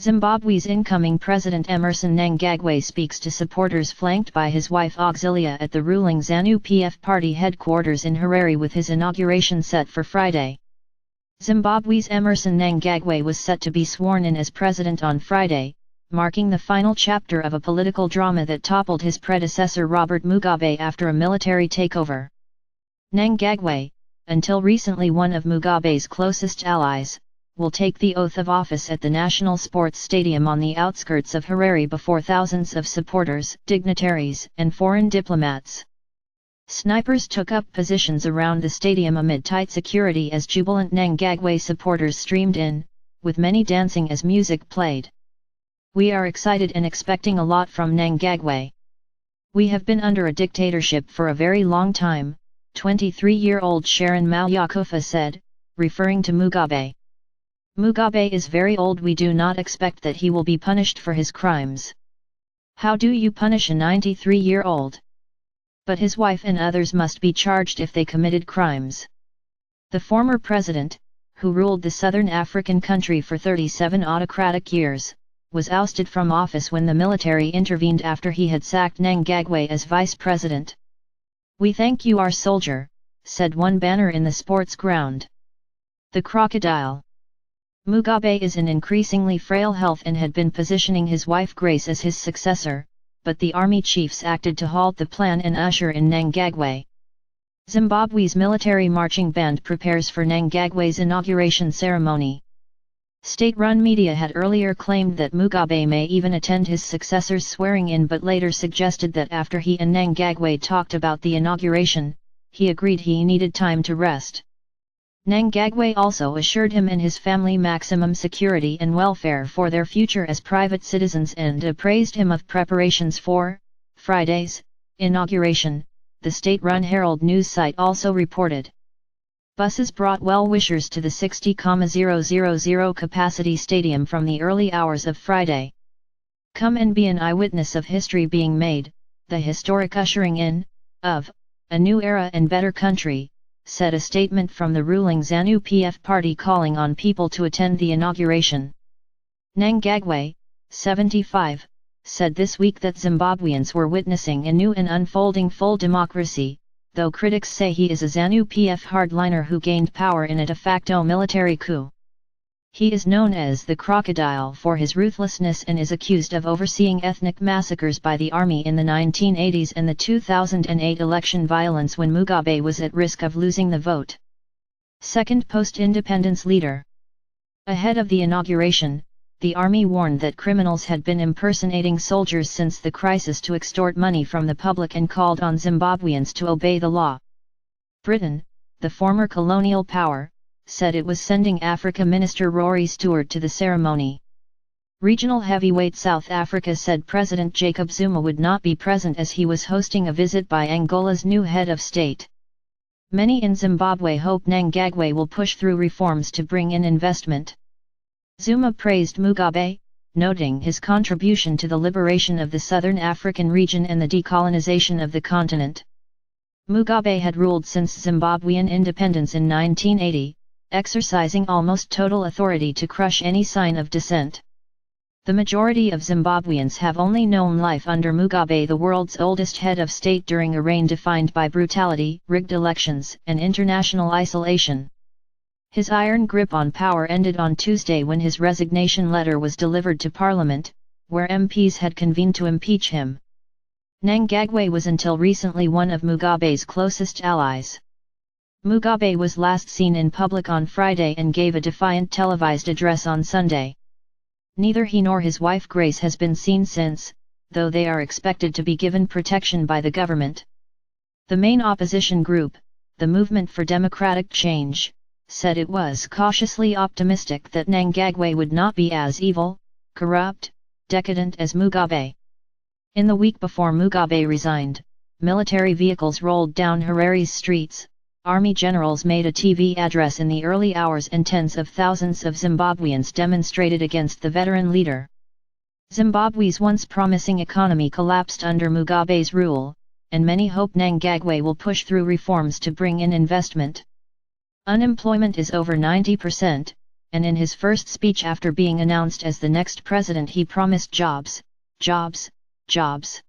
Zimbabwe's incoming President Emmerson Mnangagwa speaks to supporters flanked by his wife Auxilia at the ruling Zanu-PF party headquarters in Harare with his inauguration set for Friday. Zimbabwe's Emmerson Mnangagwa was set to be sworn in as president on Friday, marking the final chapter of a political drama that toppled his predecessor Robert Mugabe after a military takeover. Mnangagwa, until recently one of Mugabe's closest allies, will take the oath of office at the National Sports Stadium on the outskirts of Harare before thousands of supporters, dignitaries, and foreign diplomats. Snipers took up positions around the stadium amid tight security as jubilant Mnangagwa supporters streamed in, with many dancing as music played. "We are excited and expecting a lot from Mnangagwa. We have been under a dictatorship for a very long time," 23-year-old Sharon Mnangagwa said, referring to Mugabe. "Mugabe is very old. We do not expect that he will be punished for his crimes." "How do you punish a 93-year-old? But his wife and others must be charged if they committed crimes." The former president, who ruled the southern African country for 37 autocratic years, was ousted from office when the military intervened after he had sacked Mnangagwa as vice president. "We thank you, our soldier," said one banner in the sports ground. The crocodile. Mugabe is in increasingly frail health and had been positioning his wife Grace as his successor, but the army chiefs acted to halt the plan and usher in Mnangagwa. Zimbabwe's military marching band prepares for Mnangagwa's inauguration ceremony. State-run media had earlier claimed that Mugabe may even attend his successor's swearing-in, but later suggested that after he and Mnangagwa talked about the inauguration, he agreed he needed time to rest. Mnangagwa also assured him and his family maximum security and welfare for their future as private citizens and appraised him of preparations for Friday's inauguration, the state-run Herald news site also reported. Buses brought well-wishers to the 60,000 capacity stadium from the early hours of Friday. "Come and be an eyewitness of history being made, the historic ushering in of a new era and better country," said a statement from the ruling Zanu-PF party calling on people to attend the inauguration. Mnangagwa, 75, said this week that Zimbabweans were witnessing a new and unfolding full democracy, though critics say he is a Zanu-PF hardliner who gained power in a de facto military coup. He is known as the Crocodile for his ruthlessness and is accused of overseeing ethnic massacres by the army in the 1980s and the 2008 election violence when Mugabe was at risk of losing the vote. Second post-independence leader. Ahead of the inauguration, the army warned that criminals had been impersonating soldiers since the crisis to extort money from the public and called on Zimbabweans to obey the law. Britain, the former colonial power, said it was sending Africa Minister Rory Stewart to the ceremony. Regional heavyweight South Africa said President Jacob Zuma would not be present as he was hosting a visit by Angola's new head of state. Many in Zimbabwe hope Mnangagwa will push through reforms to bring in investment. Zuma praised Mugabe, noting his contribution to the liberation of the southern African region and the decolonization of the continent. Mugabe had ruled since Zimbabwean independence in 1980, exercising almost total authority to crush any sign of dissent. The majority of Zimbabweans have only known life under Mugabe, the world's oldest head of state, during a reign defined by brutality, rigged elections, and international isolation. His iron grip on power ended on Tuesday when his resignation letter was delivered to Parliament, where MPs had convened to impeach him. Mnangagwa was until recently one of Mugabe's closest allies. Mugabe was last seen in public on Friday and gave a defiant televised address on Sunday. Neither he nor his wife Grace has been seen since, though they are expected to be given protection by the government. The main opposition group, the Movement for Democratic Change, said it was cautiously optimistic that Mnangagwa would not be as evil, corrupt, decadent as Mugabe. In the week before Mugabe resigned, military vehicles rolled down Harare's streets. Army generals made a TV address in the early hours and tens of thousands of Zimbabweans demonstrated against the veteran leader. Zimbabwe's once promising economy collapsed under Mugabe's rule, and many hope Mnangagwa will push through reforms to bring in investment. Unemployment is over 90%, and in his first speech after being announced as the next president he promised jobs, jobs, jobs.